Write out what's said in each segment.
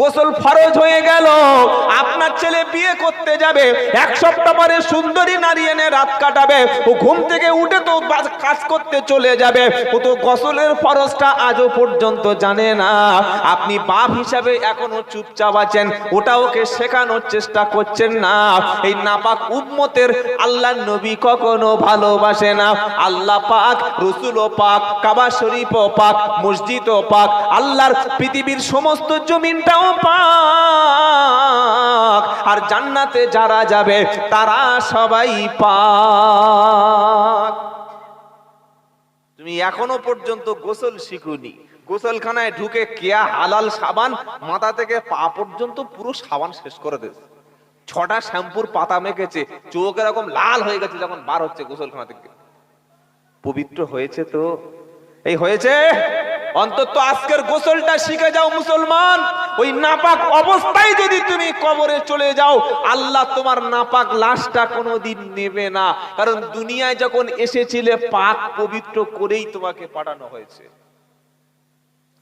গোসল ফরজ হয়ে গেল। আপনার ছেলে বিয়ে করতে যাবে, এক সপ্তাহ পরে সুন্দরী নারী এনে রাত কাটাবে, ও ঘুম থেকে উঠে তো কাজ করতে চলে যাবে, ও তো গোসলের ফরজটা আজও পর্যন্ত জানে না। আপনি বাপ হিসাবে এখনো চুপচাপ আছেন, ওটা ওকে শেখানোর চেষ্টা করছেন না। এই নাপাক উম্মতের আল্লাহর নবী কখনো ভালোবাসে না। আল্লাহ পাক, রাসূলও পাক, কাবা শরীফও পাক, মসজিদও পাক, আল্লাহর পৃথিবীর সমস্ত জমিনটাও পাক, আর জান্নাতে যারা যাবে তারা সবাই পাক। তুমি এখনো পর্যন্ত গোসল শিখুনি। গোসলখানায় ঢুকে কেয়া হালাল সাবান মাথা থেকে পা পর্যন্ত পুরো সাবান শেষ করে দিয়েছে, 6টা শ্যাম্পুর পাতা মেখেছে, চোখ এরকম লাল হয়ে গেছে যখন বার হচ্ছে গোসলখানা থেকে। পবিত্র হয়েছে তো? এই হয়েছে? অন্তত আজকের গোসলটা শিখে যাও মুসলমান। ওই নাপাক অবস্থায় যদি তুমি কবরে চলে যাও, আল্লাহ তোমার নাপাক লাশটা কোনোদিন নেবে না, কারণ দুনিয়ায় যখন এসেছিলে পাক পবিত্র করেই তোমাকে পাঠানো হয়েছে।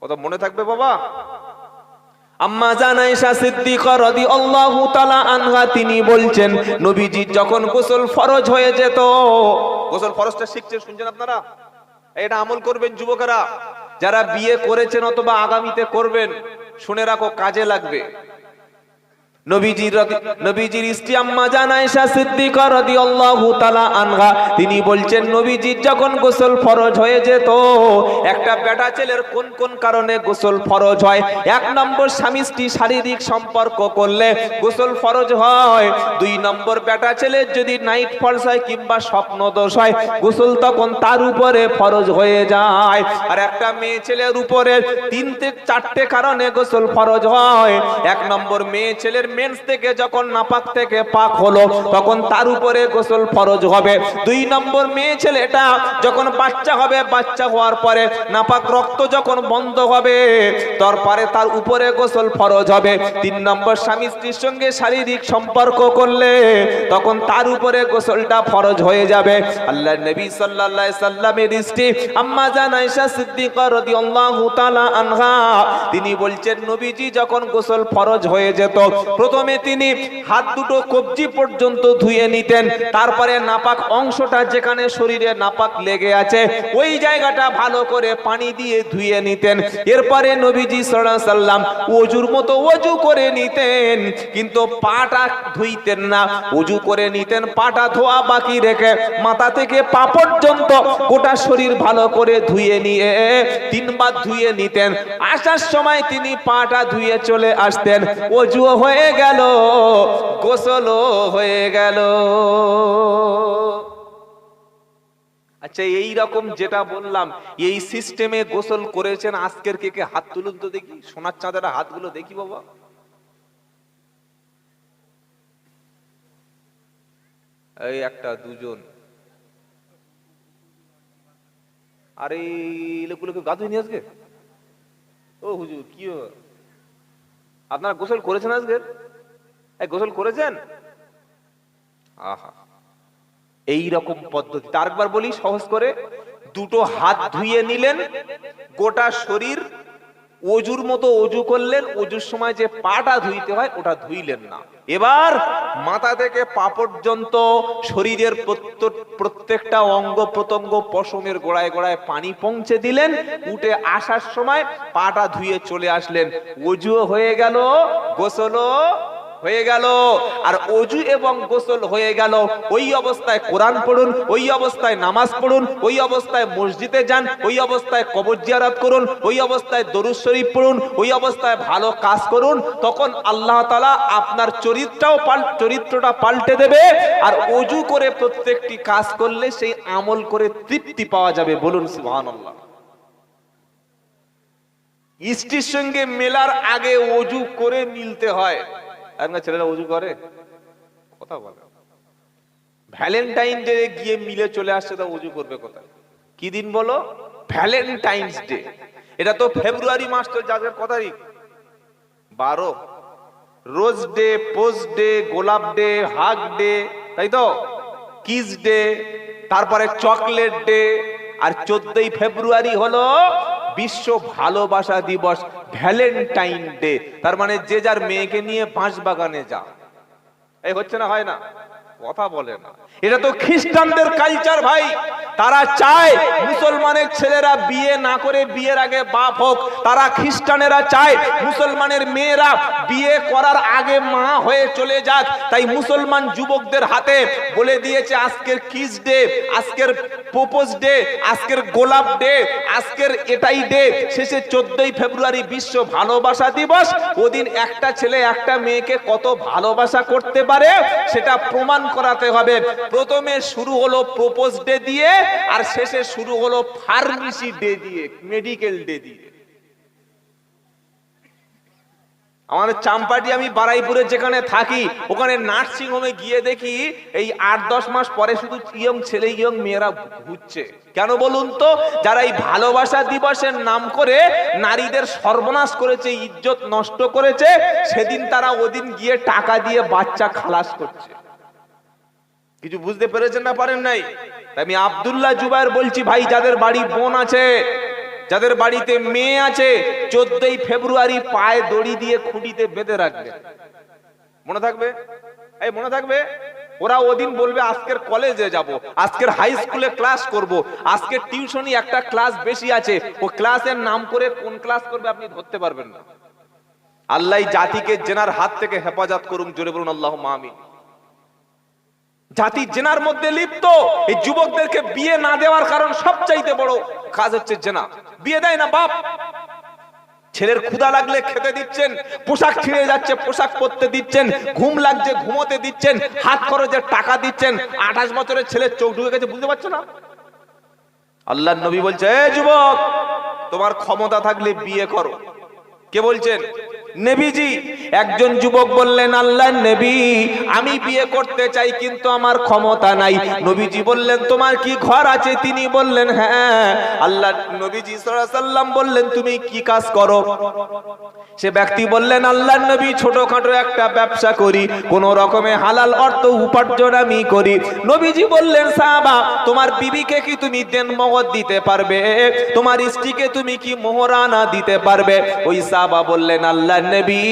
কথা মনে থাকবে বাবা। আম্মা জান আয়েশা সিদ্দিকা রাদিয়াল্লাহু তাআলা আনহা তিনি বলছেন, নবীজি যখন গোসল ফরজ হয়ে যেত, গোসল ফরজটা শিখছেন, শুনছেন আপনারা? এটা আমল করবেন যুবকেরা, যারা বিয়ে করেছেন অথবা আগামীতে করবেন, শুনে রাখো, কাজে লাগবে। নবীজির স্ত্রী আম্মা জান আয়েশা সিদ্দিকা রাদিয়াল্লাহু তাআলা আনহা তিনি বলছেন, নবীজির যখন গোসল ফরজ হয়ে যেত, একটা বেটা ছেলের কোন কোন কারণে গোসল ফরজ হয়? 1 নম্বর, স্বামী স্ত্রী শারীরিক সম্পর্ক করলে গোসল ফরজ হয়। 2 নম্বর, বেটা ছেলের যদি নাইট ফলস হয় কিংবা স্বপ্ন দোষ হয়, গোসল তখন তার উপরে ফরজ হয়ে যায়। আর একটা মেয়ে ছেলের উপরে 3 থেকে 4টে কারণে গোসল ফরজ হয়। 1 নম্বর, মেয়ে ছেলের মেন্স থেকে যখন নাপাক থেকে পাক হলো তখন তার উপরে গোসল ফরজ হবে। 2 নম্বর, মেয়ে ছেলেটা যখন বাচ্চা হবে, বাচ্চা হওয়ার পরে নাপাক রক্ত যখন বন্ধ হবে তারপরে তার উপরে গোসল ফরজ হবে। 3 নম্বর, স্বামী স্ত্রীর সঙ্গে শারীরিক সম্পর্ক করলে তখন তার উপরে গোসলটা ফরজ হয়ে যাবে। আল্লাহর নবী সাল্লাল্লাহু আলাইহি সাল্লামের স্ত্রী আম্মা জান আয়েশা সিদ্দিকা রাদিয়াল্লাহু তাআলা আনহা তিনি বলছেন, নবীজি যখন গোসল ফরজ হয়ে যেত, প্রথমে তিনি হাত দুটো কবজি পর্যন্ত ধুয়ে নিতেন, তারপরে নাপাক অংশটা যেখানে শরীরে নাপাক লেগে আছে ওই জায়গাটা ভালো করে পানি দিয়ে ধুয়ে নিতেন। এরপরে নবীজি সাল্লাল্লাহু আলাইহি সাল্লাম ওযুর মতো ওযু করে নিতেন, কিন্তু পাটা ধুইতেন না। ওযু করে নিতেন, পাটা ধোয়া বাকি রেখে মাথা থেকে পা পর্যন্ত গোটা শরীর ভালো করে ধুয়ে নিয়ে 3 বার ধুয়ে নিতেন। আসার সময় তিনি পাটা ধুয়ে চলে আসতেন। ওযু হয়ে গেল, গোসলও হয়ে গেল। আচ্ছা, এই রকম যেটা বললাম এই সিস্টেমে গোসল করেছেন আজকের কে কে হাত তুলুন তো দেখি, সোনার চাঁদের হাতগুলো দেখি বাবা। এই 1টা 2জন। আরে এই লোকগুলোকে গা ধুইনি আজকে? ও হুজুর, কি আপনারা গোসল করেছেন আজকে? গোসল করেছেন? আহা, এই রকম পদ্ধতি। আরেকবার বলি সহজ করে, 2টো হাত ধুয়ে নিলেন, গোটা শরীর ওযুর মতো ওযু করলেন, ওযুর সময় যে পাটা ধুইতে হয় ওটা ধুইলেন না। এবার মাথা থেকে পা পর্যন্ত শরীরের প্রত্যেকটা অঙ্গ প্রত্যঙ্গ পশমের গোড়ায় গোড়ায় পানি পৌঁছে দিলেন। উঠে আসার সময় পাটা ধুয়ে চলে আসলেন। ওযুও হয়ে গেল, গোসলও হয়ে গেল। আর ওযু এবং গোসল হয়ে গেল, ওই অবস্থায় কোরআন পড়ুন, ওই অবস্থায় নামাজ পড়ুন, ওই অবস্থায় মসজিদে যান, ওই অবস্থায় কবর জিয়ারত করুন, ওই অবস্থায় দরুদ শরীফ পড়ুন, ওই অবস্থায় ভালো কাজ করুন। তখন আল্লাহ তাআলা আপনার চরিত্রটা পাল্টে দেবে। আর ওযু করে প্রত্যেকটি কাজ করলে সেই আমল করে তৃপ্তি পাওয়া যাবে। বলুন সুবহানাল্লাহ। স্ত্রীর সঙ্গে মেলার আগে ওযু করে মিলতে হয়। আপনার ছেলেরা ওযু করে? কথা বলে। ভ্যালেন্টাইন ডে গিয়ে মিলে চলে আসছে, তা ওযু করবে কোথায়? কি দিন বলো? Valentine's day. এটা তো ফেব্রুয়ারি মাস, তো যাদের কত তারিখ? 12। রোজ ডে, পোস্ট ডে, গোলাপ ডে, হাগ ডে, তাই তো, কিস ডে, তারপরে চকলেট ডে। আর 14ই ফেব্রুয়ারি হলো বিশ্ব ভালোবাসা দিবস। ভ্যালেন্টাইন ডে, তার মানে যে যার মেয়েকে নিয়ে বাঁশ বাগানে যা। এই হচ্ছে না, হয় না? কথা বলে না। এটা তো খ্রিস্টানদের কালচার ভাই। তারা চায় মুসলমানের ছেলেরা বিয়ে না করে বিয়ের আগে বাপ হোক। তারা খ্রিস্টানেরা চায় মুসলমানের মেয়েরা বিয়ে করার আগে মা হয়ে চলে যাক। তাই মুসলমান যুবকদের হাতে বলে দিয়েছে আজকের কিস ডে, আজকের প্রপোজ ডে, আজকের গোলাপ ডে, আজকের এটাই ডে। শেষে 14ই ফেব্রুয়ারি বিশ্ব ভালোবাসা দিবস। ওদিন একটা ছেলে একটা মেয়েকে কত ভালোবাসা করতে পারে সেটা প্রমাণ করাতে হবে। প্রথমে শুরু হলো প্রপোজ ডে দিয়ে, আর শেষে শুরু হলো ফার্মেসি ডে দিয়ে, মেডিকেল ডে দিয়ে। আমাদের চাম্পাটি, আমি বারাইপুরে যেখানে থাকি, ওখানে নার্সিং হোমে গিয়ে দেখি এই 8-10 মাস পরে শুধু ইয়ং ছেলে ইয়ং মেয়েরা ঘুরছে। কেন বলুন তো? যারা এই ভালোবাসা দিবসের নাম করে নারীদের সর্বনাশ করেছে, ইজ্জত নষ্ট করেছে, সেদিন তারা ওদিন গিয়ে টাকা দিয়ে বাচ্চা খালাস করছে। কিছু বুঝতে পেরেছেন না পারেন নাই? আমি আব্দুল্লাহ জুবায়ের বলছি ভাই, যাদের বাড়ি বোন আছে, যাদের বাড়িতে মেয়ে আছে, 14ই ফেব্রুয়ারি পায়ে দড়ি দিয়ে খুঁটিতে বেঁধে রাখবে। মনে থাকবে? এই মনে থাকবে? ওরা ওদিন বলবে আজকের কলেজে যাব, আজকের হাই স্কুলে ক্লাস করব, আজকের টিউশনি একটা ক্লাস বেশি আছে। ও ক্লাসের নাম করে কোন ক্লাস করবে আপনি ধরতে পারবেন না। আল্লাহ জাতিকে জেনার হাত থেকে হেফাজত করুন। জোরে বলুন আল্লাহুম্মা আমিন। জাতি জেনার মধ্যে লিপ্ত। এই যুবকদেরকে বিয়ে না দেওয়ার কারণ সবচাইতে বড় কাজ হচ্ছে জেনা। বিয়ে দেয় না বাপ। ছেলের ক্ষুধা লাগলে খেতে দিচ্ছেন, পোশাক ছিঁড়ে যাচ্ছে পোশাক পরতে দিচ্ছেন, ঘুম লাগছে ঘুমোতে দিচ্ছেন, হাত খরচের টাকা দিচ্ছেন। 28 বছরের ছেলে চোখ ঢুকে গেছে, বুঝতে পারছো না? আল্লাহর নবী বলছে, এ যুবক, তোমার ক্ষমতা থাকলে বিয়ে করো। কে বলছেন? নবীজি। একজন যুবক বললেন, আল্লাহর নবী, আমি বিয়ে করতে চাই কিন্তু আমার ক্ষমতা নাই। নবীজি বললেন, তোমার কি ঘর আছে? তিনি বললেন, হ্যাঁ। আল্লাহ নবীজি সাল্লাল্লাহু আলাইহি সাল্লাম বললেন, তুমি কি কাজ করো? সে ব্যক্তি বললেন, আল্লাহর নবী, ছোটখাটো একটা ব্যবসা করি, কোন রকমে হালাল অর্থ উপার্জন আমি করি। নবীজি বললেন, সাহাবা, তোমার বিবিকে কি তুমি দেনমোহর দিতে পারবে? তোমার স্ত্রীকে তুমি কি মোহরানা দিতে পারবে? ওই সাহাবা বললেন, আল্লাহর নবী,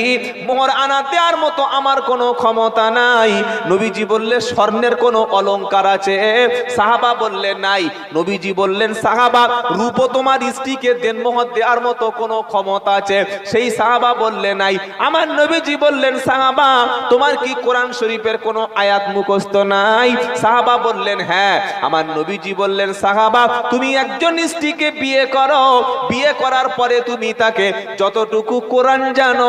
মোহর আনা দেওয়ার মতো আমার কোনো ক্ষমতা নাই। নবীজি বললেন, স্বর্ণের কোনো অলংকার আছে? সাহাবা বললেন, নাই। নবীজি বললেন, সাহাবা, রূপ তোমার স্ত্রীকে দেনমোহর দেওয়ার মতো কোনো ক্ষমতা আছে? সেই সাহাবা বললেন, নাই। আমার নবীজি বললেন, সাহাবা, তোমার কি কোরআন শরীফের কোনো আয়াত মুখস্থ নাই? সাহাবা বললেন, হ্যাঁ। আমার নবীজি বললেন, সাহাবা, তুমি একজন স্ত্রীকে বিয়ে করো, বিয়ে করার পরে তুমি তাকে যতটুকু কোরআন জানো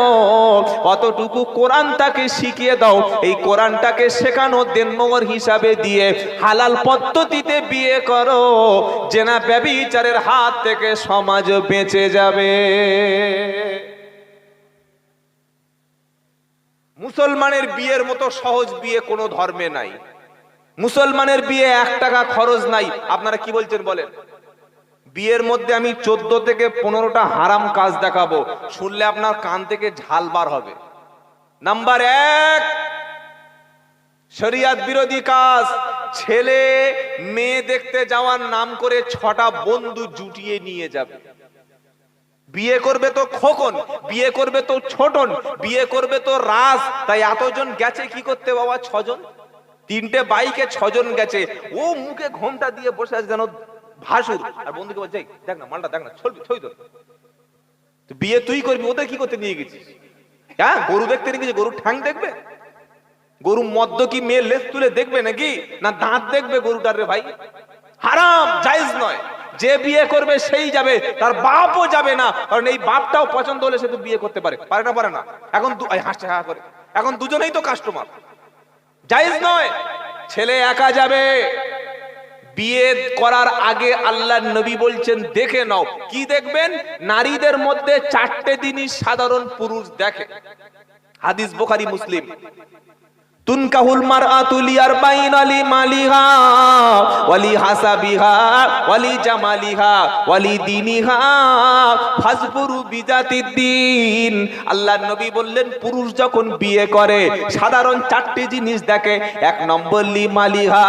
অতটুকু কোরআন তাকে শিখিয়ে দাও। এই কোরআনটাকে শেখানো দেনমোহর হিসাবে দিয়ে হালাল পদ্ধতিতে বিয়ে করো। জেনা ব্যভিচারের হাত থেকে সমাজ বেঁচে যাবে। মুসলমানের বিয়ের মতো সহজ বিয়ে কোনো ধর্মে নাই। মুসলমানের বিয়ে 1 টাকা খরচ নাই। আপনারা কি বলছেন বলেন? বিয়ের মধ্যে আমি 14 থেকে 15টা হারাম কাজ দেখাবো, শুনলে আপনার কান থেকে ঝাল বার হবে। নাম্বার 1, শরিয়ত বিরোধী কাজ। ছেলে মেয়ে দেখতে যাওয়ার নাম করে 6টা বন্ধু জুটিয়ে নিয়ে যাবে। বিয়ে করবে তো খোকন, বিয়ে করবে তো ছোটন, বিয়ে করবে তো রাজ। তাই এতজন গেছে কি করতে বাবা? 6 জন। 3টে বাইকে 6 জন গেছে। ও মুখে ঘোমটা দিয়ে বসে আছে যেন ভাসুর। আর বন্ধুকে বলছে, দেখ না মালটা, দেখ না, ছবি তো বিয়ে তুই করবি, ওদের কি করতে নিয়ে গেছিস? হ্যাঁ, গরু দেখতে নিয়ে গেছিস, গরু ঠ্যাং দেখবে? গরু মদ্য কি মেয়ে লেজ তুলে দেখবে নাকি? না দাঁত দেখবে গরুটার? রে ভাই, হারাম, জায়েজ নয়। যে বিয়ে করবে সেই যাবে, তার বাপও যাবে না। কারণ এই বাপটাও পছন্দ হলে সে তো বিয়ে করতে পারে। পারে না? পারে না। এখন হাসছে হা করে, এখন দুজনেই তো কাস্টমার। জায়েজ নয়। ছেলে একা যাবে। বিয়ে করার আগে আল্লাহর নবী বলছেন, দেখে নাও। কি দেখবেন? নারীদের মধ্যে 4টে জিনিস সাধারণ পুরুষ দেখে। হাদিস বুখারী মুসলিম। তুনকাহুল মারআতু লিআরবাইন লিমালিহা ওয়ালি হাসাবিহা ওয়ালি জামালিহা ওয়ালি দীনিহা ফাজবুরু বিজাতিদ্দিন। আল্লাহর নবী বললেন, পুরুষ যখন বিয়ে করে সাধারণ চারটি জিনিস দেখে। এক নম্বর লিমালিহা,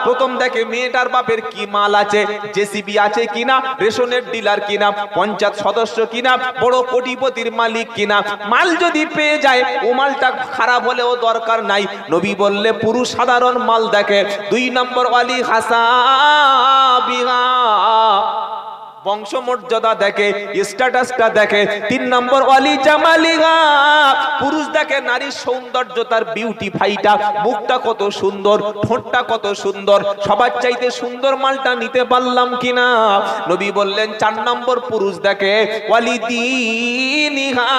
প্রথম দেখে মেয়েটার বাপের কি মাল আছে, জেসিবি আছে কিনা, রেশনের ডিলার কিনা, পঞ্চায়েত সদস্য কিনা, বড় কোটিপতির মালিক কিনা। মাল যদি পেয়ে যায়, ও মালটা খারাপ হলেও দরকার নাই। নবী বললে পুরুষ সাধারণ মাল দেখে। দুই নম্বর ওয়ালি হাসাবিহা, বংশমর্যাদা দেখে, স্ট্যাটাসটা দেখে। তিন নম্বর ওয়ালি জামালিহা, পুরুষ দেখে নারীর সৌন্দর্য, তার বিউটি ফাইটা, মুখটা কত সুন্দর, ঠোঁটটা কত সুন্দর, সবার চাইতে সুন্দর মালটা নিতে পারলাম কিনা। নবী বললেন চার নম্বর পুরুষ দেখে ওয়ালি দীনিহা,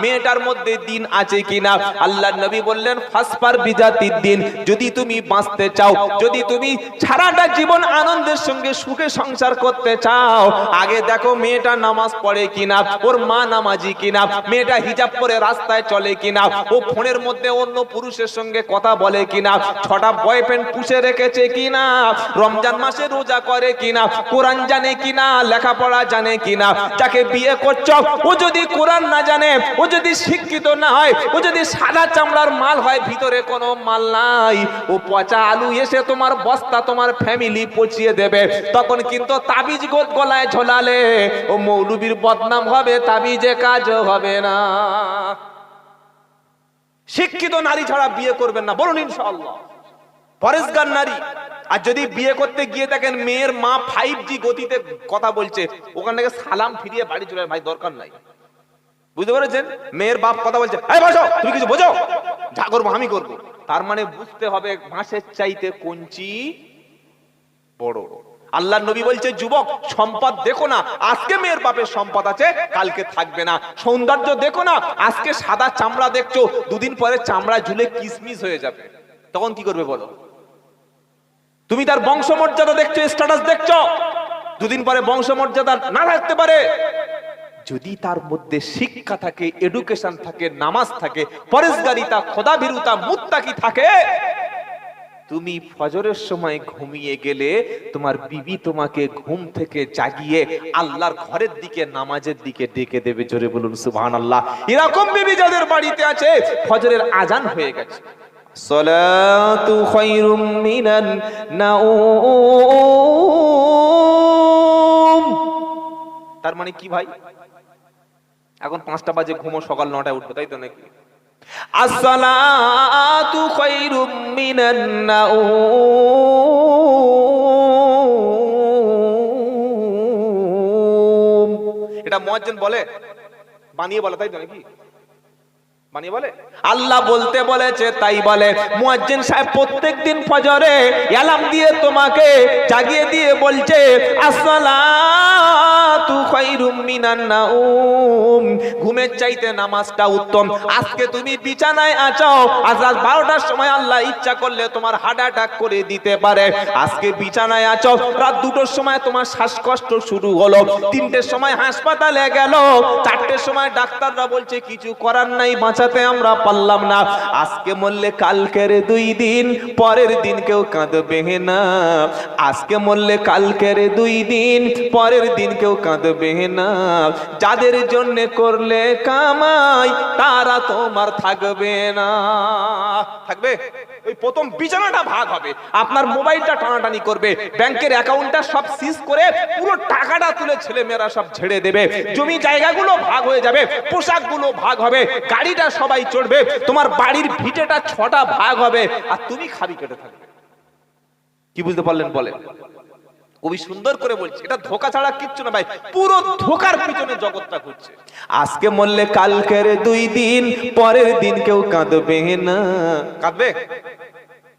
মেয়েটার মধ্যে দিন আছে কিনা। আল্লাহর নবী বললেন ফাসফার বিজাতিদ দিন, যদি তুমি বাঁচতে চাও, যদি তুমি সারাটা জীবন আনন্দের সঙ্গে সুখে সংসার করতে চাও, আগে দেখো মেয়েটা নামাজ পড়ে কিনা, ওর মা নামাজি কিনা, মেয়েটা হিজাব পরে রাস্তায় চলে কিনা, ও ফোনের মধ্যে অন্য পুরুষের সঙ্গে কথা বলে কিনা, 6টা বয়ফ্রেন্ড পুষে রেখেছে কিনা, রমজান মাসে রোজা করে কিনা, কোরআন জানে কিনা, লেখাপড়া জানে কিনা। যাকে বিয়ে করছো ও যদি কোরআন না জানে, ও যদি শিক্ষিত না হয়, ও যদি সাদা চামড়ার মাল হয়, ভিতরে কোনো মাল নাই, ও পচা আলু এসে তোমার বস্তা, তোমার ফ্যামিলি পচিয়ে দেবে, তখন কিন্তু তাবিজ গলায় ঝোলালে ও মৌলবীর বদনাম হবে, তাবিজে কাজ হবে না। শিক্ষিত নারী ছাড়া বিয়ে করবেন না, বলুন ইনশাআল্লাহ। পরেশগার নারী। আর যদি বিয়ে করতে গিয়ে দেখেন মেয়ের মা 5G গতিতে কথা বলছে, ওখান থেকে সালাম ফিরিয়ে বাড়ি চলে, ভাই দরকার নাই। বুঝতে পেরেছেন? মেয়ের বাপ কথা বলছে, এই বসো, তুমি কিছু বোঝো, যা করবো আমি করবো। তার মানে বুঝতে হবে বাঁশের চাইতে কঞ্চি বড়। আল্লাহর নবী বলছে, যুবক সম্পদ দেখো না, আজকে মেয়ের বাপের সম্পদ আছে, কালকে থাকবে না। সৌন্দর্য দেখো না, আজকে সাদা চামড়া দেখছো, দুদিন পরে চামড়া ঝুলে কিসমিস হয়ে যাবে, তখন কি করবে বলো? তুমি তার বংশমর্যাদা দেখছো, স্ট্যাটাস দেখছো, দুদিন পরে বংশমর্যাদা না থাকতে পারে। যদি তার মধ্যে শিক্ষা থাকে, এডুকেশন থাকে, নামাজ থাকে, পরেশগারিতা, খোদাভীরুতা, মুত্তাকি থাকে, তুমি ফজরের সময় ঘুমিয়ে গেলে তোমার বিবি তোমাকে ঘুম থেকে জাগিয়ে আল্লাহর ঘরের দিকে, নামাজের দিকে ডেকে দেবে। জোরে বলুন সুবহানাল্লাহ। এরকম বিবি যাদের বাড়িতে আছে, ফজরের আজান হয়ে গেছে, সালাতু খায়রুম মিনান নাওম। তার মানে কি ভাই? এখন 5টা বাজে ঘুমো, সকাল 9টায় উঠবে, তাই তো নাকি? আসসালাতু খায়রুম মিনান নাওম। এটা মুয়াজ্জিন বলে, বানিয়ে বলে, তাই তো নাকি? বানিয়ে বলে? আল্লাহ বলতে বলেছে তাই বলে। মুয়াজ্জিন সাহেব প্রত্যেকদিন ফজরে অ্যালার্ম দিয়ে তোমাকে জাগিয়ে দিয়ে বলছে, আসসালাতু খায়রুম মিনান নাওম। ঘুমের চাইতে নামাজটা উত্তম। আজকে তুমি বিছানায় আছো, আজ রাত 12টার সময় আল্লাহ ইচ্ছা করলে তোমার হার্ট অ্যাটাক করে দিতে পারে। আজকে বিছানায় আছো, রাত 2টোর সময় তোমার শ্বাসকষ্ট শুরু হলো, 3টের সময় হাসপাতালে গেল, 4টের সময় ডাক্তাররা বলছে কিছু করার নাই, বাঁচাতে আমরা পারলাম না। আজকে মরলে কালকের 2 দিন, পরের দিন কেউ কাঁদবে না। আজকে মরলে কালকের 2 দিন, পরের দিন কেউ কাঁদবে না। যাদের জন্য করলে কামাই, তারা তোমার থাকবে না। থাকবে? ওই প্রথম বিছানাটা ভাগ হবে, আপনার মোবাইলটা টানাটানি করবে, ব্যাংকের অ্যাকাউন্টটা সব সিজ করে পুরো টাকাটা তুলে ছেলেমেয়েরা সব ছেড়ে দেবে, জমি জায়গাগুলো ভাগ হয়ে যাবে, পোশাকগুলো ভাগ হবে, গাড়িটা সবাই চড়বে, তোমার বাড়ির ভিটেটা 6টা ভাগ হবে, আর তুমি খাবি কেটে থাকবে। কি বুঝতে পারলেন বলেন? খুবই সুন্দর করে বলছে, এটা ধোঁকা ছাড়া কিচ্ছু না ভাই, পুরো ধোঁকার পিছনে জগৎটা ঘুরছে। আজকে মরলে কালকের 2 দিন, পরের দিন কেউ কাঁদবে না। কাঁদবে?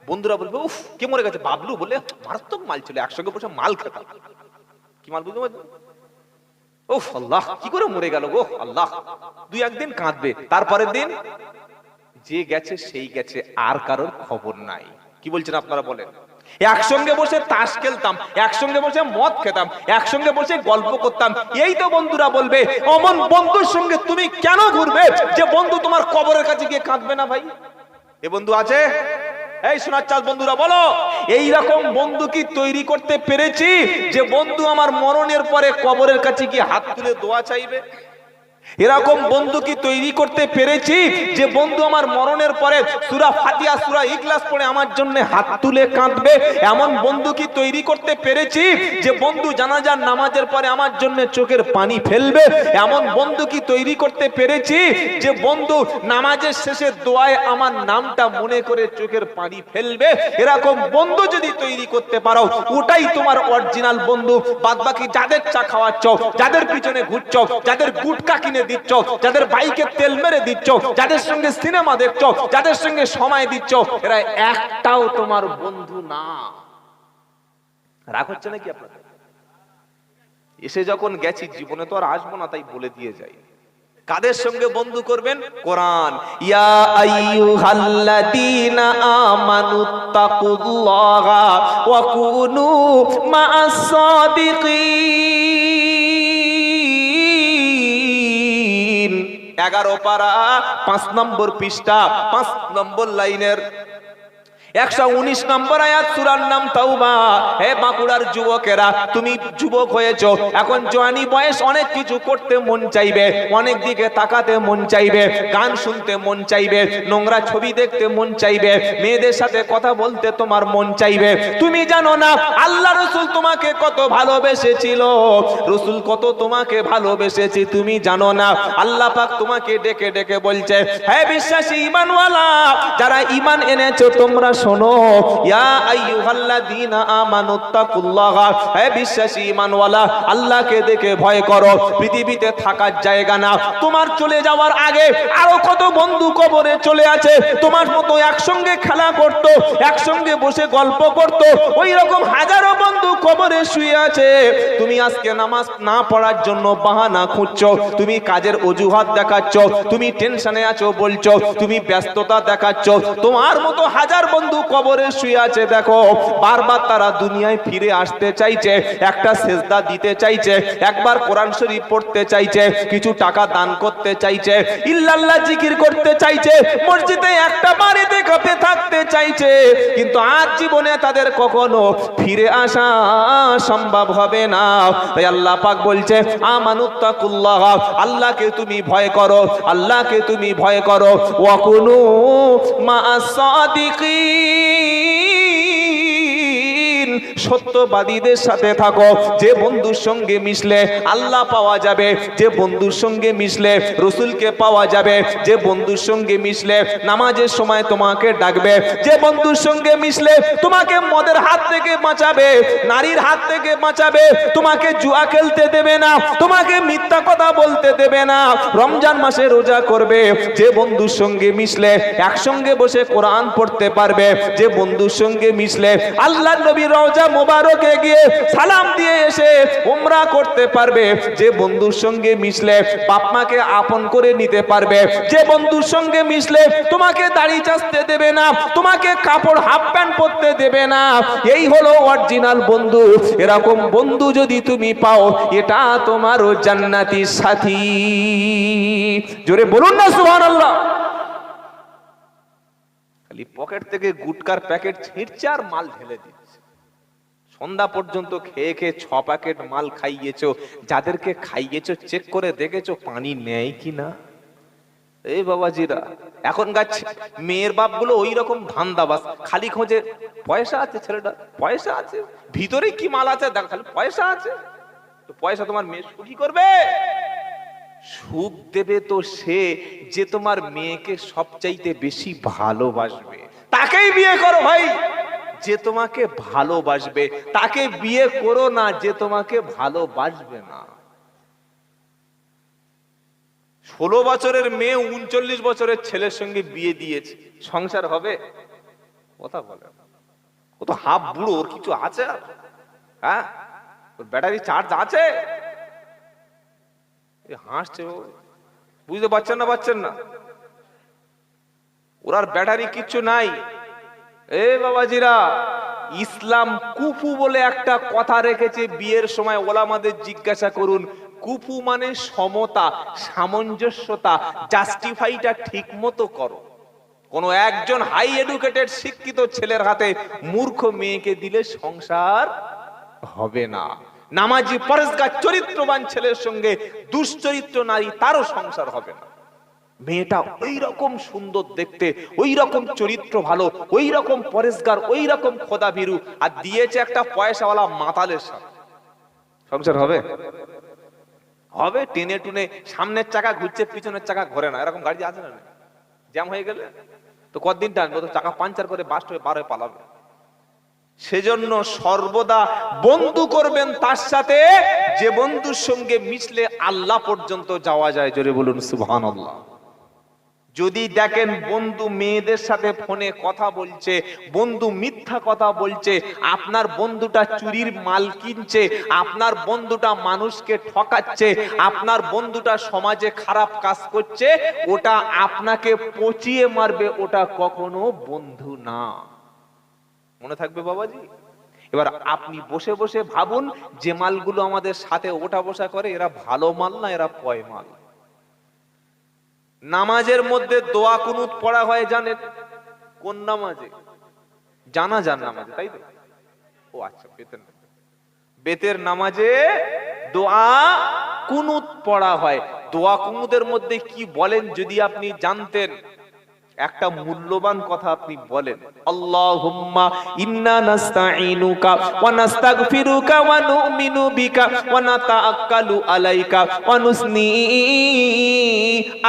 বন্ধুরা বলবে, উফ কে মরে গেছে? বাবলু বলে মারাত্মক মাল ছিল, একসঙ্গে বসে মাল খেতাম। কি মাল বুঝতে পারছো? উফ আল্লাহ, কি করে মরে গেল গো আল্লাহ। 2-1 দিন কাঁদবে, তারপরের দিন যে গেছে সেই গেছে, আর কারোর খবর নাই। কি বলছেন আপনারা বলেন? একসঙ্গে বসে তাস খেলতাম, একসঙ্গে বসে মদ খেতাম, একসঙ্গে বসে গল্প করতাম। এই তো বন্ধুরা বলবে, অমন বন্ধুর সঙ্গে তুমি কেন ঘুরবে যে বন্ধু তোমার কবরের কাছে গিয়ে কাঁদবে না? ভাই এ বন্ধু আছে? এই সোনার চাঁদ বন্ধুরা বলো, এই রকম বন্ধু কি তৈরি করতে পেরেছি যে বন্ধু আমার মরণের পরে কবরের কাছে গিয়ে হাত তুলে দোয়া চাইবে? এরকম বন্ধু কি তৈরি করতে পেরেছি যে বন্ধু আমার মরণের পরে সূরা ফাতিহা সূরা ইখলাস পড়ে আমার জন্য হাত তুলে কাঁদবে? এমন বন্ধু কি তৈরি করতে পেরেছি যে বন্ধু জানাজার নামাজের পরে আমার জন্য চোখের পানি ফেলবে? এমন বন্ধু কি তৈরি করতে পেরেছি যে বন্ধু নামাজের শেষে দোয়ায় আমার নামটা মনে করে চোখের পানি ফেলবে? এরকম বন্ধু যদি তৈরি করতে পারো, ওটাই তোমার অরিজিনাল বন্ধু। বাদবাকি যাদের চা খাওয়াচ্ছ, যাদের পিছনে ঘুরছ, যাদের গুটকা কিনে দিচ্ছ, যাদের বাইকে তেল মেরে দিচ্ছ, যাদের সঙ্গে সিনেমা দেখছ, যাদের সঙ্গে সময় দিচ্ছ, এরা একটাও তোমার বন্ধু না। রাগ হচ্ছে নাকি আপনাদের? এসে যখন গেছি, জীবনে তো আর আসবো না, তাই বলে দিয়ে যাই। কাদের সঙ্গে বন্ধু করবেন? কোরআন, ইয়া আইয়ুহাল্লাযীনা আমানুত্তাকুল্লাহা ওয়া কুনু মা'আস সাদিকিন। 11 পারা 5 নম্বর পৃষ্ঠা 5 নম্বর লাইনের 119 নম্বর আয়াত, সূরার নাম তাওবা। হে বাঁকুড়ার যুবকেরা, তুমি যুবক হয়েছো, এখন জওয়ানি বয়স, অনেক কিছু করতে মন চাইবে, অনেক দিকে তাকাতে মন চাইবে, গান শুনতে মন চাইবে, নোংরা ছবি দেখতে মন চাইবে, মেয়েদের সাথে কথা বলতে তোমার মন চাইবে। তুমি জানো না আল্লাহ রাসূল তোমাকে কত ভালোবেসেছিল, রাসূল কত তোমাকে ভালোবেসেছে তুমি জানো না। আল্লাহ পাক তোমাকে ডেকে ডেকে বলছে, হে বিশ্বাসী ঈমানওয়ালা, যারা ঈমান এনেছো তোমরা শোনো, ইয়া আইয়ুহাল্লাযীনা আমানুত্তাকুল্লাহা, হে বিশ্বাসী ঈমানওয়ালা, আল্লাহকে দেখে ভয় করো। পৃথিবীতে থাকার জায়গা না, তোমার চলে যাওয়ার আগে আরো কত বন্ধু কবরে চলে আছে, তোমার মতো একসঙ্গে খেলা করত, একসঙ্গে বসে গল্প করত, ওই রকম হাজারো বন্ধু কবরে শুয়ে আছে। তুমি আজকে নামাজ না পড়ার জন্য বাহানা খুঁজছো, তুমি কাজের অজুহাত দেখাচ্ছ, তুমি টেনশনে আছো বলছো, তুমি ব্যস্ততা দেখাচ্ছ, তোমার মতো হাজার বন্ধু কবরে শুয়ে আছে। দেখো, বারবার তারা দুনিয়ায় ফিরে আসতে চাইছে, একটা সেজদা দিতে চাইছে, একবার কোরআন শরীফ পড়তে চাইছে, কিছু টাকা দান করতে চাইছে, ইল্লাল্লাহ জিকির করতে চাইছে, মসজিদে একটা বাড়িতে কাপে থাকতে চাইছে, কিন্তু আজ জীবনে তাদের কখনো ফিরে আসা সম্ভব হবে না। তাই আল্লাহ পাক বলছে, আমানুত্তাকুল্লাহ, আল্লাহকে তুমি ভয় করো, আল্লাহকে তুমি ভয় করো, ওয়া কুনু মা'আস সাদিকিন, সত্যবাদীদের সাথে থাকো। যে বন্ধুর সঙ্গে মিশলে আল্লাহ পাওয়া যাবে, যে বন্ধুর সঙ্গে মিশলে রাসূলকে পাওয়া যাবে, যে বন্ধুর সঙ্গে মিশলে নামাজের সময় তোমাকে ডাকবে, যে বন্ধুর সঙ্গে মিশলে তোমাকে মদের হাত থেকে বাঁচাবে, নারীর হাত থেকে বাঁচাবে, তোমাকে জুয়া খেলতে দেবে না, তোমাকে মিথ্যা কথা বলতে দেবে না, রমজান মাসে রোজা করবে, যে বন্ধুর সঙ্গে মিশলে একসঙ্গে বসে কোরআন পড়তে পারবে, যে বন্ধুর সঙ্গে মিশলে আল্লাহর নবীর রওজা মোবারকে গিয়ে সালাম দিয়ে এসে উমরা করতে পারবে, যে বন্ধুর সঙ্গে মিশলে বাপ মাকে আপন করে নিতে পারবে, যে বন্ধুর সঙ্গে মিশলে তোমাকে দাড়ি চাচতে দেবে না, তোমাকে কাপড় হাফ প্যান্ট পরতে দেবে না, এই হলো অরিজিনাল বন্ধু। এরকম বন্ধু যদি তুমি পাও, এটা তোমারও জান্নাতি সাথী। জোরে বলুন না সুবহানাল্লাহ। খালি পকেট থেকে গুটকার প্যাকেট ছিঁড়ছে আর মাল ঢেলে দিচ্ছে। সন্ধ্যা পর্যন্ত খেয়ে খেয়ে 6 প্যাকেট মাল খাইয়েছো, যাদেরকে খাইয়েছো চেক করে দেখেছো পানি নেয় কিনা? এই বাবাজিরা, এখনকার মেয়ের বাপগুলো ওই রকম ধান্দাবাজ, খালি খোঁজে পয়সা আছে ছেলেটা, পয়সা আছে, ভিতরে কি মাল আছে দেখ, খালি পয়সা আছে। তো পয়সা তোমার মেয়ে সুখী করবে? সুখ দেবে তো সে যে তোমার মেয়েকে সবচাইতে বেশি ভালোবাসবে, তাকেই বিয়ে করো ভাই। যে তোমাকে ভালোবাসবে তাকে বিয়ে করো না যে তোমাকে ভালোবাসবে না। 16 বছরের মেয়ে 39 বছরের ছেলের সঙ্গে বিয়ে দিয়েছে, সংসার হবে? কথা বলে, ও তো হাফ বুড়ো, ওর কিছু আছে? হ্যাঁ, ওর ব্যাটারি চার্জ আছে? হাসছে, বুঝতে পারছেন না? পাচ্ছেন না? ওর আর ব্যাটারি কিচ্ছু নাই। এ বাবাজিরা, ইসলাম কুফু বলে একটা কথা রেখেছে বিয়ের সময়। ওলামাদের জিজ্ঞাসা করুন, কুফু মানে সমতা, সামঞ্জস্যতা, জাস্টিফাইটা ঠিক মতো করো। কোন একজন হাই এডুকেটেড শিক্ষিত ছেলের হাতে মূর্খ মেয়েকে দিলে সংসার হবে না। নামাজি পরেশগার চরিত্রবান ছেলের সঙ্গে দুশ্চরিত্র নারী, তারও সংসার হবে না। মেয়েটা ওই রকম সুন্দর দেখতে, ওই রকম চরিত্র ভালো, ওই রকম পরেশগার, ওই রকম খোদা ভীরু, আর দিয়েছে একটা পয়সাওয়ালা মাতালের সাথে, সংসার হবে? হবে? টেনে টুনে সামনের চাকা ঘুরছে, পিছনের চাকা ঘোরে না, এরকম গাড়ি আছে না? জ্যাম হয়ে গেলে তো কতদিন টানবে? তো চাকা পাঞ্চার করে বাস্ট হয়ে বার হয়ে পালাবে। সেজন্য সর্বদা বন্ধু করবেন তার সাথে যে বন্ধুর সঙ্গে মিশলে আল্লাহ পর্যন্ত যাওয়া যায়। জোরে বলুন সুবহানাল্লাহ। যদি দেখেন বন্ধু মেয়েদের সাথে ফোনে কথা বলছে, বন্ধু মিথ্যা কথা বলছে, আপনার বন্ধুটা চুরির মাল কিনছে, আপনার বন্ধুটা মানুষকে ঠকাচ্ছে, আপনার বন্ধুটা সমাজে খারাপ কাজ করছে, ওটা আপনাকে পচিয়ে মারবে, ওটা কখনো বন্ধু না। মনে থাকবে বাবাজি? এবার আপনি বসে বসে ভাবুন, যে মালগুলো আমাদের সাথে ওঠা বসা করে, এরা ভালো মাল না এরা পয় মাল? নামাজের মধ্যে দোয়া কুনুত পড়া হয় জানেন? কোন নামাজে? জানাজার নামাজে, তাই তো? ও আচ্ছা, বেতের নামাজে দোয়া কুনুত পড়া হয়। দোয়া কুনুতের মধ্যে কি বলেন যদি আপনি জানতেন, একটা মূল্যবান কথা আপনি বলেন, আল্লাহুম্মা ইন্না নাস্তাঈনুকা ওয়া নাস্তাগফিরুকা ওয়া নু'মিনু বিকা ওয়া নাতাআক্কালু আলাইকা ওয়া নুসনি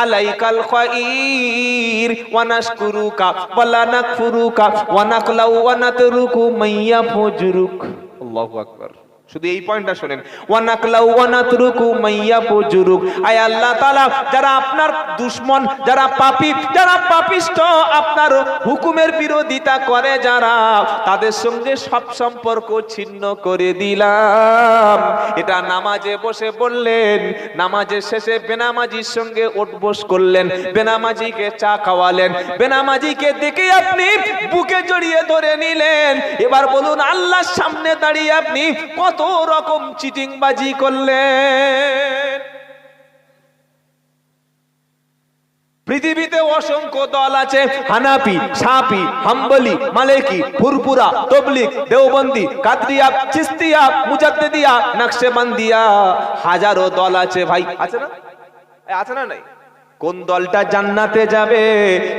আলাইকাল খায়র ওয়া নাশকুরুকা ওয়া লা নাকফুরুকা ওয়া নাকলাউ ওয়া নাতরুকু মাইয়া ফুজরুক। আল্লাহু আকবার। শুধু এই পয়েন্টটা শুনেন, ওয়া নাকলাউ ওয়া নাতরুকু মাইয়া ফুজরুক। আয় আল্লাহ তাআলা, যারা আপনার দুশমন, যারা পাপী, যারা পাপিষ্ঠ, আপনার হুকুমের বিরোধিতা করে যারা, তাদের সঙ্গে সব সম্পর্ক ছিন্ন করে দিলাম। এটা নামাজে বসে বললেন। নামাজের শেষে বেনামাজির সঙ্গে ওঠবোস করলেন, বেনামাজিকে চা খাওয়ালেন, বেনামাজিকে দেখে আপনি বুকে জড়িয়ে ধরে নিলেন। এবার বলুন, আল্লাহর সামনে দাঁড়িয়ে আপনি কত রকম চিটিংবাজি করলেন। পৃথিবীতে অসংখ্য দল আছে, হানাফি, শাফি, হাম্বলি, মালিকি, ফুরফুরা, তাবলীগ, দেওবন্দি, কাদরিয়া, চিশতিয়া, মুজাদ্দিদিয়া, নকশবন্দিয়া, হাজারো দল আছে ভাই। আছে না? আছে না? নাই? কোন দলটা জান্নাতে যাবে?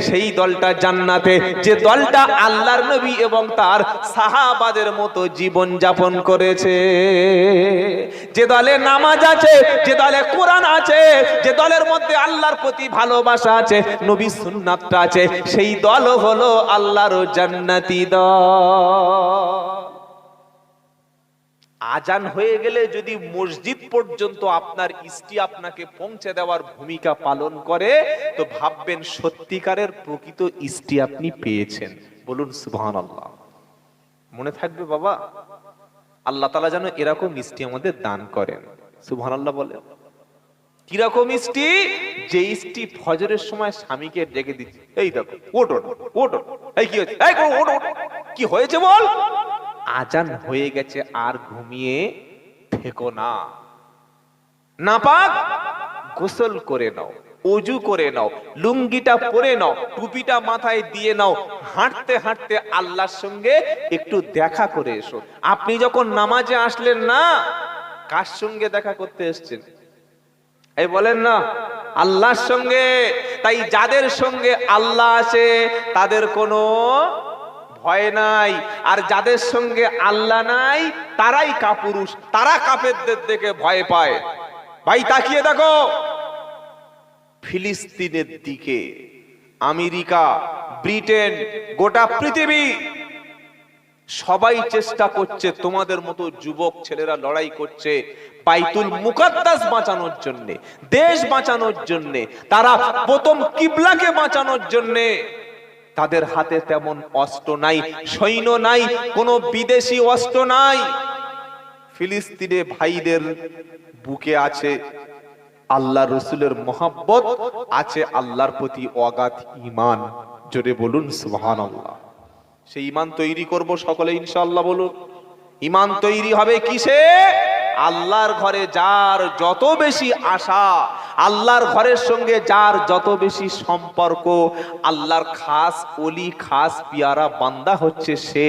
সেই দলটা জান্নাতে যে দলটা আল্লাহর নবী এবং তার সাহাবাদের মতো জীবন যাপন করেছে, যে দলে নামাজ আছে, যে দলে কোরআন আছে, যে দলের মধ্যে আল্লাহর প্রতি ভালোবাসা আছে, নবীর সুন্নাতটা আছে, সেই দল হলো আল্লাহর জান্নাতি দল। আজান হয়ে গেলে যদি মসজিদ পর্যন্ত আপনার স্ত্রী আপনাকে পৌঁছে দেওয়ার ভূমিকা পালন করে, তো ভাববেন সত্যিকারের প্রকৃত স্ত্রী আপনি পেয়েছেন। বলুন সুবহানাল্লাহ। মনে থাকবে বাবা, আল্লাহ তাআলা যেন এরকম স্ত্রী আমাদের দান করেন। সুবহানাল্লাহ বলে। কিরকম স্ত্রী? যে স্ত্রী ফজরের সময় স্বামীকে ডেকে দিচ্ছে, এই দেখো ওঠো ওঠো, এই কি হয়েছে, এই ওঠো, কি হয়েছে বল। আজান হয়ে গেছে, আর ঘুমিয়ে থেকো না। নাপাক গোসল করে নাও, ওযু করে নাও, লুঙ্গিটা পরে নাও, টুপিটা মাথায় দিয়ে নাও, হাঁটতে হাঁটতে আল্লাহর সঙ্গে একটু দেখা করে এসো। আপনি যখন নামাজে আসলেন না, কার সঙ্গে দেখা করতে এসেছেন? এই বলেন না, আল্লাহর সঙ্গে। তাই যাদের সঙ্গে আল্লাহ আছে তাদের কোনো ভয় নাই, আর যাদের সঙ্গে আল্লাহ নাই তারাই কাপুরুষ, তারা কাফেরদের দেখে ভয় পায়। ভাই তাকিয়ে দেখো ফিলিস্তিনের দিকে, আমেরিকা, ব্রিটেন, গোটা পৃথিবী সবাই চেষ্টা করছে, তোমাদের মতো যুবক ছেলেরা লড়াই করছে বাইতুল মুকাদ্দাস বাঁচানোর জন্য, দেশ বাঁচানোর জন্য, তারা প্রথম কিবলাকে বাঁচানোর জন্য। তাদের হাতে তেমন অস্ত্র নাই, সৈন্য নাই, কোনো বিদেশি অস্ত্র নাই। ফিলিস্তিনে ভাইদের বুকে আছে আল্লাহ রসুলের মহব্বত, আছে আল্লাহর প্রতি অগাধ ঈমান। জোরে বলুন সুবহানাল্লাহ। সেই ঈমান তৈরি করব সকলে ইনশাআল্লাহ। বলুন ইমান তৈরি হবে কিসে? আল্লাহর ঘরে যার যত বেশি আশা, আল্লাহর ঘরের সঙ্গে যার যত বেশি সম্পর্ক, আল্লাহর খাস ওলি, খাস পিয়ারা বান্দা হচ্ছে সে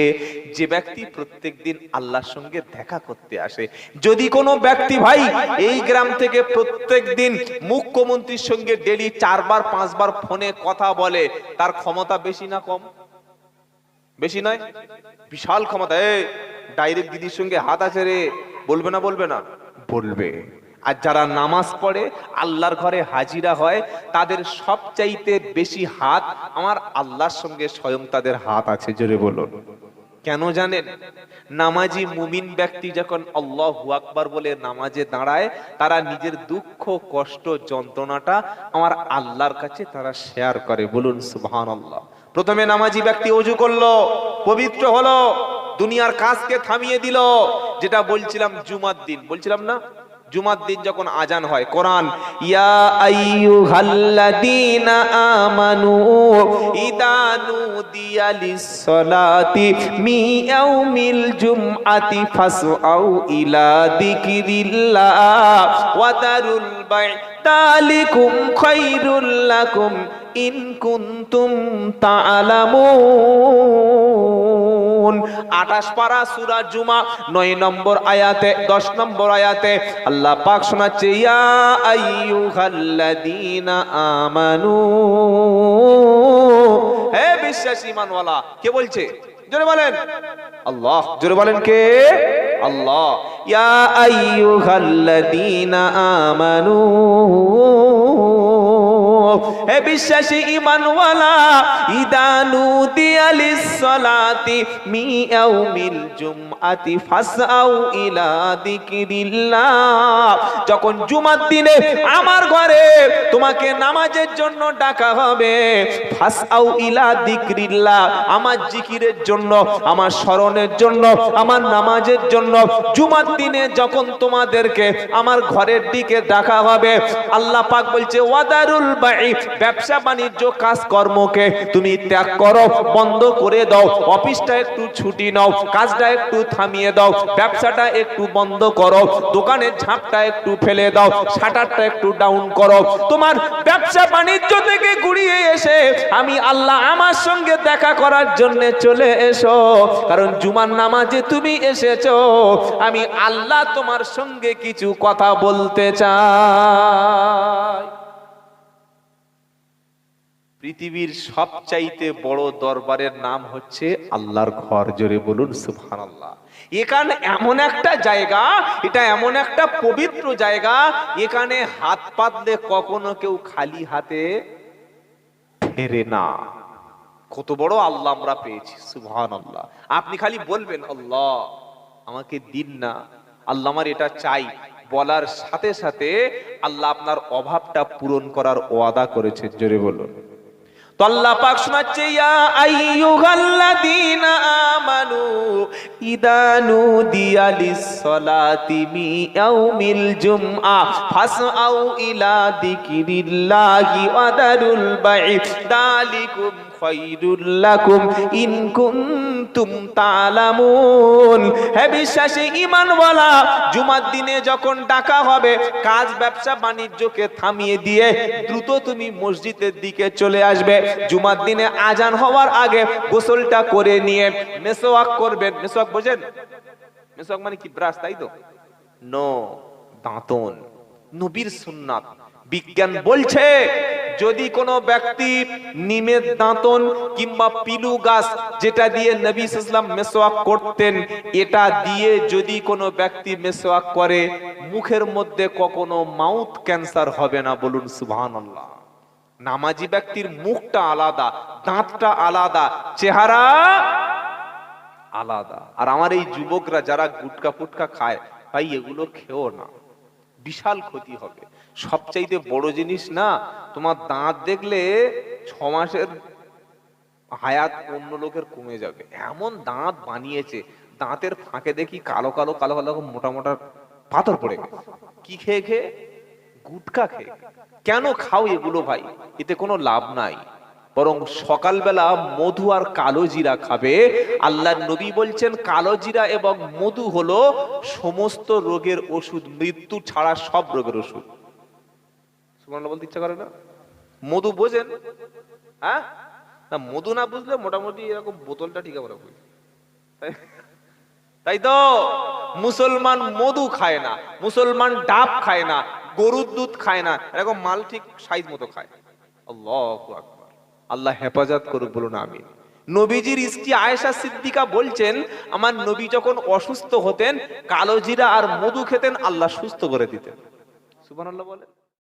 যে ব্যক্তি প্রত্যেকদিন আল্লাহর সঙ্গে দেখা করতে আসে। যদি কোনো ব্যক্তি ভাই এই গ্রাম থেকে প্রত্যেকদিন মুখ্যমন্ত্রীর সঙ্গে ডেলি 4 বার 5 বার ফোনে কথা বলে, তার ক্ষমতা বেশি না কম? বেশি নয়? বিশাল ক্ষমতা। ডাইরেক্ট দিদির সঙ্গে হাত আছে রে, বলবে না? বলবে না? বলবে। আর যারা নামাজ পড়ে, আল্লাহর ঘরে হাজিরা হয়, তাদের সবচাইতে বেশি হাত আমার আল্লাহর সঙ্গে স্বয়ং তাদের হাত আছে। জোরে বলুন। কেন জানেন? নামাজি মুমিন ব্যক্তি যখন আল্লাহু আকবার বলে নামাজে দাঁড়ায়, তারা নিজের দুঃখ, কষ্ট, যন্ত্রণাটা আমার আল্লাহর কাছে তারা শেয়ার করে। বলুন সুবহানাল্লাহ। প্রথমে নামাজি ব্যক্তি ওযু করলো, পবিত্র হলো, দুনিয়ার কাজকে থামিয়ে দিল। যেটা বলছিলাম জুমার দিন, বলছিলাম না, জুমার দিন যখন আজান হয়, কোরআন ইয়া আইয়ুহাল্লাযীনা আমানু ইযা নুদিয়া লিস-সালাতি মিন ইয়াউমিল জুমআতি ফাসআউ ইলা যিকিরিল্লাহ ওয়া দারুল বাই' যালিকুম খায়রুল লাকুম ইন কুনতুম তা'লামুন। 28 পারা সূরা জুমা 9 নম্বর আয়াতে 10 নম্বর আয়াতে আল্লাহ পাক শোনাচ্ছে ইয়া আইয়ুহাল্লাযীনা আমানু। হে বিশ্বাসী ঈমানওয়ালা, কে বলছে? জোরে বলেন আল্লাহ। জোরে বলেন কে? আল্লাহ। ইয়া আইয়ুহাল্লাযীনা আমানু, হে বিশ্বাসী ঈমানওয়ালা, ইযা নুদিয়া লিস-সালাতি মিন ইয়াউমিল জুমআতি ফাসআউ ইলা যিকিরিল্লাহ। যখন জুমার দিনে আমার ঘরে তোমাকে নামাজের জন্য ডাকা হবে, ফাসআউ ইলা যিকিরিল্লাহ, আমার জিকিরের জন্য, আমার স্মরণের জন্য, আমার নামাজের জন্য জুমার দিনে যখন তোমাদেরকে আমার ঘরের দিকে ডাকা হবে, আল্লাহ পাক বলছে ওয়াদারুল বাই', ব্যবসা বাণিজ্য কাজকর্মকে তুমি ত্যাগ করো, বন্ধ করে দাও। অফিসটা একটু ছুটি নাও, কাজটা একটু থামিয়ে দাও, ব্যবসাটা একটু বন্ধ করো, দোকানের ঝাঁপটা একটু ফেলে দাও, শাটারটা একটু ডাউন করো। তোমার ব্যবসা বাণিজ্য থেকে ঘুরিয়ে এসে আমি আল্লাহ আমার সঙ্গে দেখা করার জন্য চলে এসো, কারণ জুমার নামাজে তুমি এসেছো, আমি আল্লাহ তোমার সঙ্গে কিছু কথা বলতে চাই। পৃথিবীর সবচাইতে বড় দরবারের নাম হচ্ছে আল্লাহর ঘর। জোরে বলুন সুবহানাল্লাহ। এখানে এমন একটা জায়গা, এটা এমন একটা পবিত্র জায়গা, এখানে হাত পাতলে কখনো কেউ খালি হাতে ফেরে না। কত বড় আল্লাহ আমরা পেয়েছি, সুবহানাল্লাহ। আপনি খালি বলবেন আল্লাহ আমাকে দিন না, আল্লাহ আমার এটা চাই, বলার সাথে সাথে আল্লাহ আপনার অভাবটা পূরণ করার ওয়াদা করেছে। জোরে বলুন। তো আল্লাহ পাক শোনাচ্ছে ইয়া আইয়ুহাল্লাযীনা আমানু ইযা নুদিয়া লিস-সালাতি মিন ইয়াউমিল জুমআ ফাসআউ ইলা যিকিরিল্লাহি ওয়া দারুল বাই' যালিকুম খায়রুল লাকুম ইন কুনতুম তা'লামুন। হে বিশ্বাসী ঈমানওয়ালা, জুমার দিনে যখন ডাকা হবে, কাজ ব্যবসা বাণিজ্যকে থামিয়ে দিয়ে দ্রুত তুমি মসজিদের দিকে চলে আসবে। জুমার দিনে আজান হওয়ার আগে গোসলটা করে নিয়ে মেসওয়াক করবেন। মেসওয়াক বোঝেন? মেসওয়াক মানে কি? ব্রাশ, তাই তো? নো, দাঁতন। নবীর সুন্নাত। বিজ্ঞান বলছে যদি কোনো ব্যক্তি নিমের দাঁতন কিংবা পিলু গাছ, যেটা দিয়ে নবী সাল্লাল্লাহু আলাইহি ওয়াসাল্লাম মেসওয়াক করতেন, এটা দিয়ে যদি কোনো ব্যক্তি মেসওয়াক করে, মুখের মধ্যে কখনো মাউথ ক্যান্সার হবে না। বলুন সুবহানাল্লাহ। নামাজি ব্যক্তির মুখটা আলাদা, দাঁতটা আলাদা, চেহারা আলাদা। আর আমার এই যুবকরা যারা গুটকা ফুটকা খায়, ভাই এগুলো খেও না, বিশাল ক্ষতি হবে। সবচাইতে বড় জিনিস না, তোমার দাঁত দেখলে 6 মাসের হায়াত অন্য লোকের কমে যাবে, এমন দাঁত বানিয়েছে। দাঁতের ফাঁকে দেখি কালো কালো কালো কালো মোটা মোটা পাথর পড়ে গেছে। কি খেয়ে খেয়ে? গুটকা খেয়ে। কেন খাও এগুলো ভাই? এতে কোনো লাভ নাই। বরং সকালবেলা মধু আর কালো জিরা খাবে। আল্লাহর নবী বলছেন কালো জিরা এবং মধু হলো সমস্ত রোগের ওষুধ, মৃত্যু ছাড়া সব রোগের ওষুধ। সুবহানাল্লাহ বলতে ইচ্ছা করে না? মধু বোঝেন? হ্যাঁ না, মধু না বুঝলে মোটামুটি এরকম বোতলটা ঠিক আমরা বুঝি, তাই তো? মুসলমান মধু খায় না, মুসলমান ডাব খায় না, গরুর দুধ খায় না, এরকম মাল ঠিক সাইজ মতো খায়। আল্লাহু আকবার, আল্লাহ হেফাজত করুক, বলুন আমিন। নবীজির স্ত্রী আয়েশা সিদ্দিকা বলছেন, আমার নবী যখন অসুস্থ হতেন কালো জিরা আর মধু খেতেন, আল্লাহ সুস্থ করে দিতেন। সুবহানাল্লাহ বলেন।